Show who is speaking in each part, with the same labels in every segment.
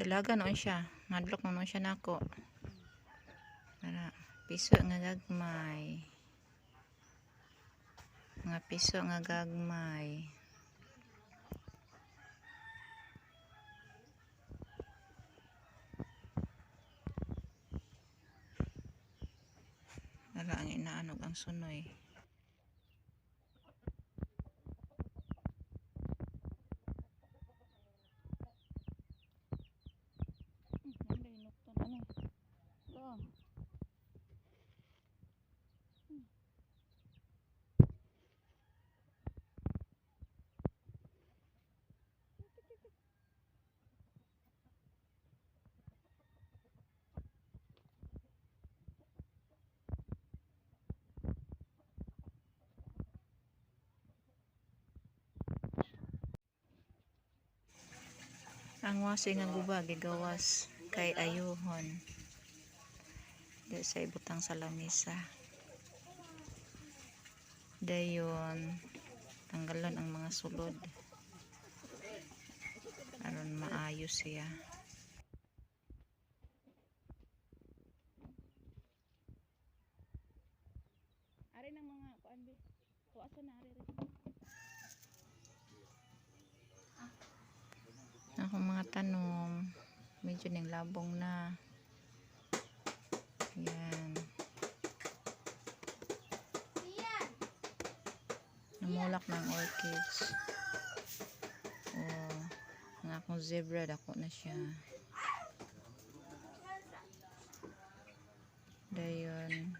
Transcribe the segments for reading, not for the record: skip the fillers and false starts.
Speaker 1: Dalaga noon siya. Madlok noon siya nako. Para piso nga gagmay. Mga piso nga gagmay. Para ang inaanog ang sunoy. Ang wasi nga guba gigawas kay ayuhon. Di sa ibutang sa lamesa. Dayon tanggalan ang mga sulod. Aron maayos siya. Ari nang mga kuan be. Tuasa na ari. Akong mga tanom medyo ning labong na. Yan. Namulak ng orchids. Oh, ang akong zebra dako na siya. Dayon.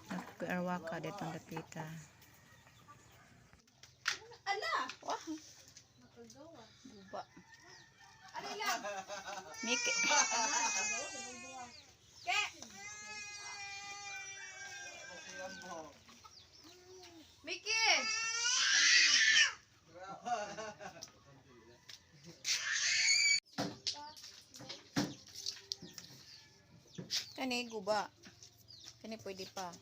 Speaker 1: Nagkuarwaka ditong dapita. Wah. Guba. Miki.
Speaker 2: Miki.
Speaker 1: Kani guba. Kani pwede pa.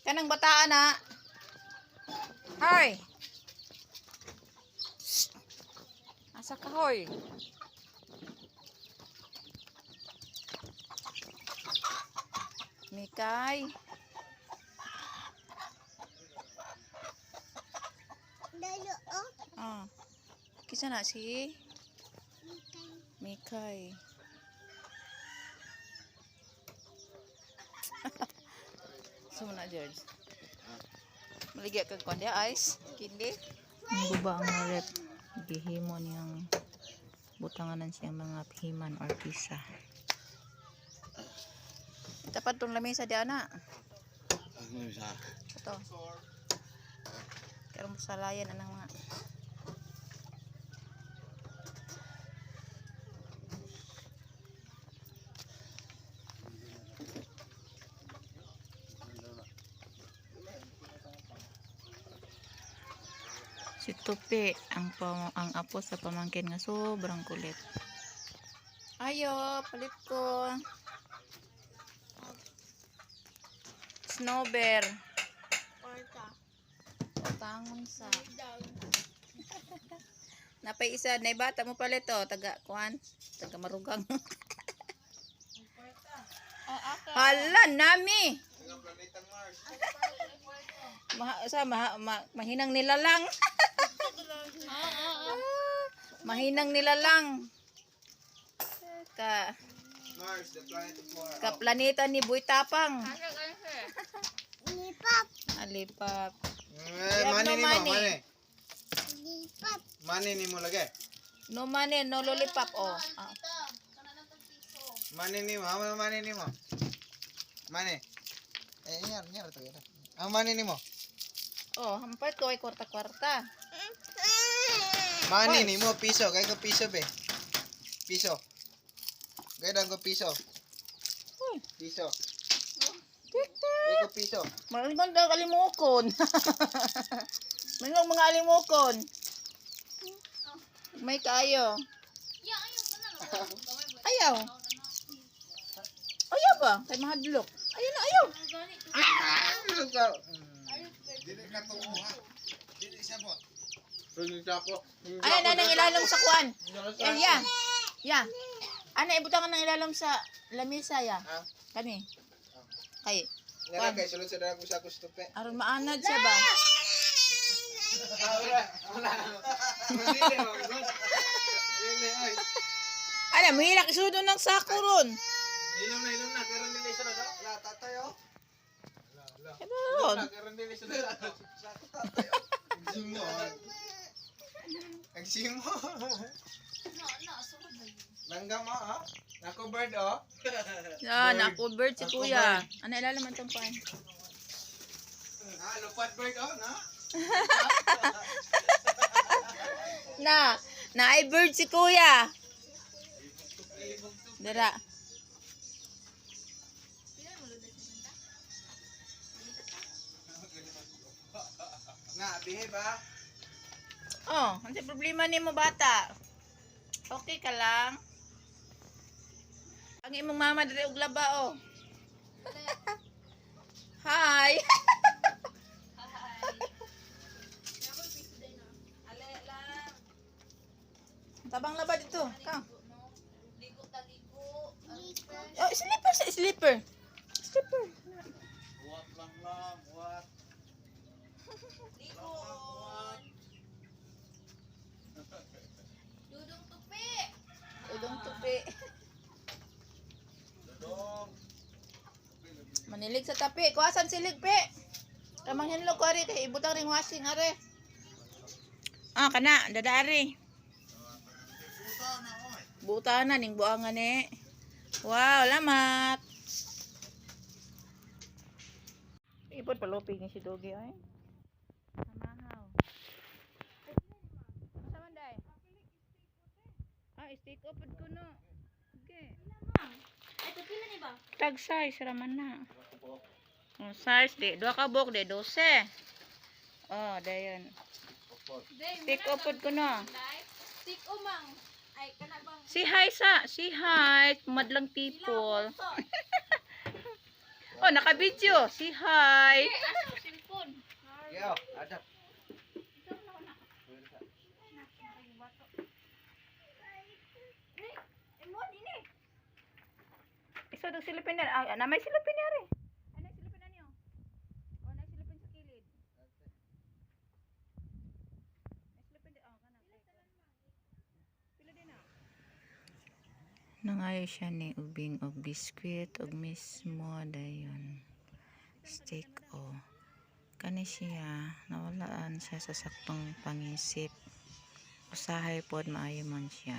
Speaker 1: Kanang bataan na. Hoy. Asa ka hoy? Mikay.
Speaker 2: Dalo oh.
Speaker 1: Ah. Kisa na si Mikay. Sumuna George. Maligya kag kuan dia ice, kindi. Ang guba ang rep. Gihimo niyang butanganan siyang mga pihiman or pisa. Tapat tong lamesa di ana. Ito. Karon masalayan anang mga si Tupi ang apo sa pamangkin nga sobrang kulit. Ayo, palit ko. Snowbear.
Speaker 2: Kwarta.
Speaker 1: Tangon sa. Napay isa na bata mo palit to, taga kuan, taga marugang. Hala nami. Mahinang nila lang. Mahinang nila lang.
Speaker 3: Mars, the planet of Mars.
Speaker 1: Ka planeta ni Boy Tapang.
Speaker 2: Lipap.
Speaker 1: Alipap.
Speaker 3: Money ni mo, money.
Speaker 2: Lipap.
Speaker 3: Money ni mo lagi.
Speaker 1: No money, no lollipop. Oh. Ah.
Speaker 3: Money ni mo, how much money ni mo? Money. Nyar to yun. Ang money ni mo?
Speaker 1: Oh, hampay ko ay kwarta-kwarta.
Speaker 3: Money ni mo, piso. Kaya ko piso be. Piso. Kaya lang ko piso. Piso. Kaya ko piso.
Speaker 1: Malingon daw kalimukon. Malingon mga alimukon. May kayo. Ayaw. Ayaw ba? Kay mahadlok. Ayaw na, ayaw.
Speaker 3: Dili ka tuwa. Dili sabot.
Speaker 1: Ano na nang ilalom sa kuan? Ya. Ya. Ano ibutangan nang ilalom sa lamisa ya?
Speaker 3: Ha?
Speaker 1: Kani. Kay.
Speaker 3: Nga kay sulod sa dalang sa kustupe.
Speaker 1: Aron maanad siya ba?
Speaker 3: Wala. Dili ay.
Speaker 1: Ano, mahilak isudo ng sako ron.
Speaker 3: Ilom na karon dili sa daga. Wala tatay oh.
Speaker 1: Karon.
Speaker 3: Karon dili sa daga. Sa tatay oh. Simon. Ang simon. Langgam ha? Nako bird oh.
Speaker 1: Ah, na-covered si kuya. Ano ilalim man tong kuan?
Speaker 3: Lupat bird oh, na?
Speaker 1: Na-i bird si kuya. Dara.
Speaker 3: Nga, bihe ba?
Speaker 1: Oh, ano problema nimo bata? Okay ka lang? Ang imong mama diri og laba oh. Hi. Tabang laba dito. Ka. Oh, slipper sa slipper. Slipper.
Speaker 3: What lang, what?
Speaker 1: Udong tupi. Manilig sa tapi. Kuwasan silig pe. Kamang hinlog ko ari kay ibutang ring washing are. Ah, kana dadari. Buta na ning buangan ni. Wow, lamat. Ipod palupig ni si Dogi ay. Samahaw. Asa man day? Ah, stick up pod ko no. Okay.
Speaker 2: Ay, pila ni ba?
Speaker 1: Tag size raman na. Oh, size di 2 ka bok di 12. Oh, dayon. Stick up pod ko no.
Speaker 2: Stick umang. Ay, kana bang?
Speaker 1: Si hi sa, si hi, madlang people. Oh, naka-video. Si hi.
Speaker 2: Asa cellphone?
Speaker 3: Yo, ada.
Speaker 1: Iso dog silipin na. Ah, na may silipin na rin. Ay, na silipin na niyo. Oh, na silipin sa kilid. Na silipin din. Oh, kana. Pila din na. Nangayo siya ni ubing og biskwit og mismo dayon. Steak o. Kani siya nawalaan siya sa saktong pangisip. Usahay pod maayo man siya.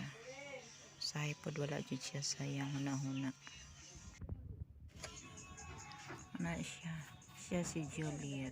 Speaker 1: Usahay pod wala jud siya sayang hunahuna. Ana siya. Siya si Juliet.